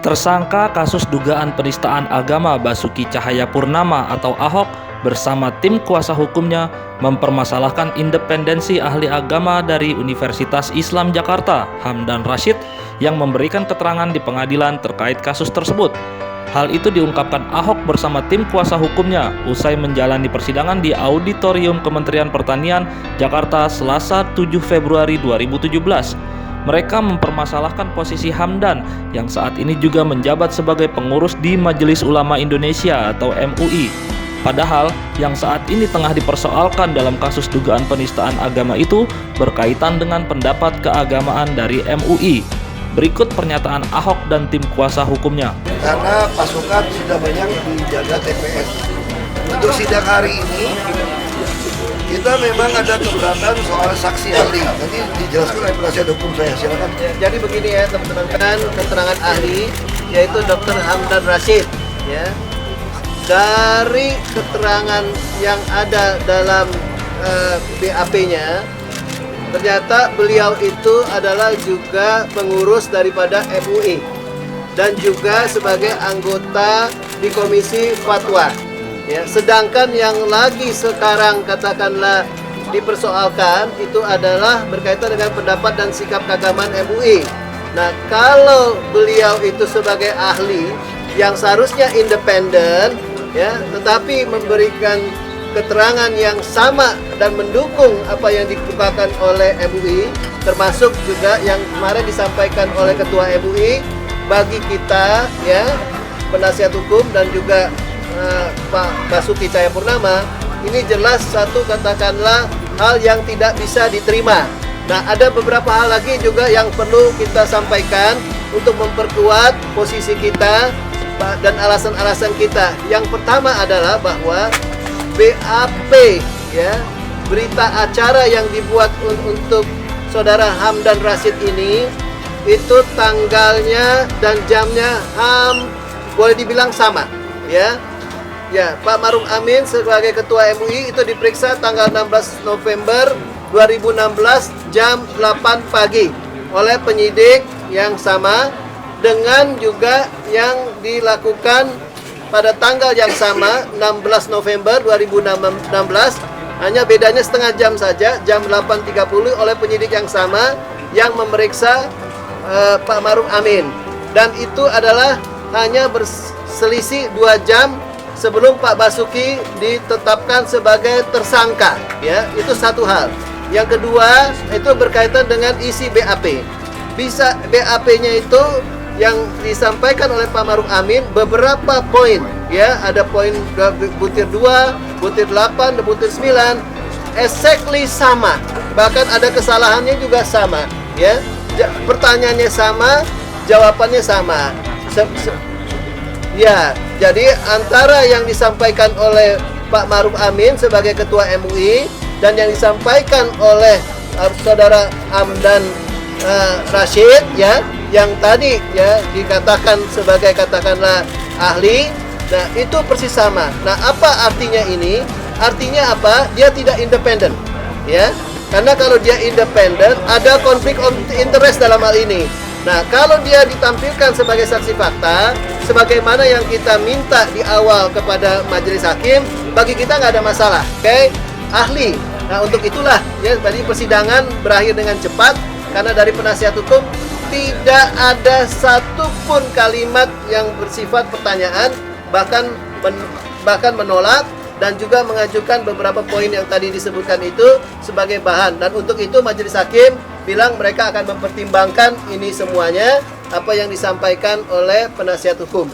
Tersangka kasus dugaan penistaan agama Basuki Cahayapurnama atau Ahok bersama tim kuasa hukumnya mempermasalahkan independensi ahli agama dari Universitas Islam Jakarta, Hamdan Rashid, yang memberikan keterangan di pengadilan terkait kasus tersebut. Hal itu diungkapkan Ahok bersama tim kuasa hukumnya usai menjalani persidangan di Auditorium Kementerian Pertanian, Jakarta, Selasa 7 Februari 2017. Mereka mempermasalahkan posisi Hamdan yang saat ini juga menjabat sebagai pengurus di Majelis Ulama Indonesia atau MUI. Padahal yang saat ini tengah dipersoalkan dalam kasus dugaan penistaan agama itu berkaitan dengan pendapat keagamaan dari MUI. Berikut pernyataan Ahok dan tim kuasa hukumnya. Karena pasukan sudah banyak dijaga TPS. Untuk sidang hari ini kita memang ada keberatan soal saksi ahli. Nanti dijelaskan oleh penasihat hukum saya. Silakan. Jadi begini ya teman-teman, kan keterangan ahli yaitu Dr. Hamdan Rashid. Ya, dari keterangan yang ada dalam BAP-nya, ternyata beliau itu adalah juga pengurus daripada MUI dan juga sebagai anggota di Komisi Fatwa. Ya, sedangkan yang lagi sekarang katakanlah dipersoalkan itu adalah berkaitan dengan pendapat dan sikap keagamaan MUI. Nah, kalau beliau itu sebagai ahli yang seharusnya independen, ya, tetapi memberikan keterangan yang sama dan mendukung apa yang dikemukakan oleh MUI, termasuk juga yang kemarin disampaikan oleh Ketua MUI, bagi kita, ya, penasihat hukum dan juga Pak Basuki Cahayapurnama, ini jelas satu katakanlah hal yang tidak bisa diterima. Nah, ada beberapa hal lagi juga yang perlu kita sampaikan untuk memperkuat posisi kita dan alasan-alasan kita. Yang pertama adalah bahwa BAP, ya, berita acara yang dibuat untuk saudara Hamdan Rashid ini itu tanggalnya dan jamnya boleh dibilang sama, ya. Ya, Pak Maruf Amin sebagai Ketua MUI itu diperiksa tanggal 16 November 2016 jam 8 pagi oleh penyidik yang sama dengan juga yang dilakukan pada tanggal yang sama 16 November 2016, hanya bedanya setengah jam saja, jam 8.30 oleh penyidik yang sama yang memeriksa Pak Maruf Amin, dan itu adalah hanya berselisih 2 jam sebelum Pak Basuki ditetapkan sebagai tersangka, ya, itu satu hal. Yang kedua itu berkaitan dengan isi BAP. Bisa BAP-nya itu yang disampaikan oleh Pak Maruf Amin beberapa poin, ya, ada poin butir 2, butir 8, dan butir 9, exactly sama. Bahkan ada kesalahannya juga sama, ya. Pertanyaannya sama, jawabannya sama. Ya, jadi antara yang disampaikan oleh Pak Maruf Amin sebagai Ketua MUI dan yang disampaikan oleh saudara Hamdan Rashid, ya, yang tadi, ya, dikatakan sebagai katakanlah ahli, nah itu persis sama. Nah, apa artinya ini? Artinya apa? Dia tidak independen, ya. Karena kalau dia independen ada konflik of interest dalam hal ini. Nah, kalau dia ditampilkan sebagai saksi fakta, sebagaimana yang kita minta di awal kepada majelis hakim, bagi kita nggak ada masalah, oke? Ahli. Nah, untuk itulah, ya, tadi persidangan berakhir dengan cepat karena dari penasihat hukum tidak ada satupun kalimat yang bersifat pertanyaan, bahkan menolak dan juga mengajukan beberapa poin yang tadi disebutkan itu sebagai bahan. Dan untuk itu majelis hakim bilang mereka akan mempertimbangkan ini semuanya apa yang disampaikan oleh penasihat hukum.